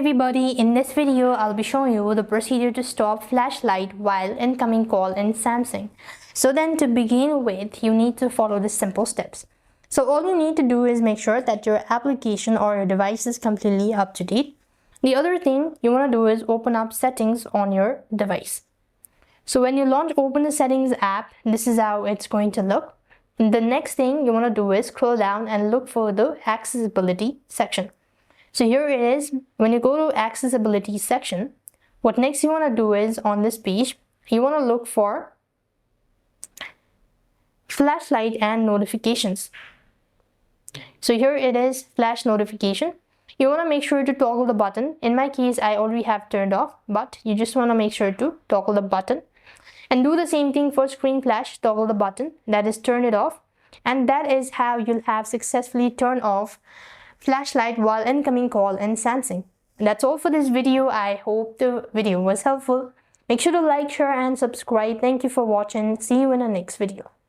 everybody, in this video I'll be showing you the procedure to stop flashlight while incoming call in Samsung. So then to begin with, you need to follow the simple steps. So all you need to do is make sure that your application or your device is completely up to date. The other thing you want to do is open up settings on your device. So when you open the settings app, this is how it's going to look. And the next thing you want to do is scroll down and look for the accessibility section. So here it is. When you go to accessibility section, what next you want to do is on this page, you want to look for flashlight and notifications. So here it is, flash notification. You want to make sure to toggle the button. In my case, I already have turned off, but you just want to make sure to toggle the button. And do the same thing for screen flash, toggle the button, that is turn it off. And that is how you'll have successfully turned off flashlight while incoming call in Samsung. And that's all for this video. I hope the video was helpful. Make sure to like, share and subscribe. Thank you for watching. See you in the next video.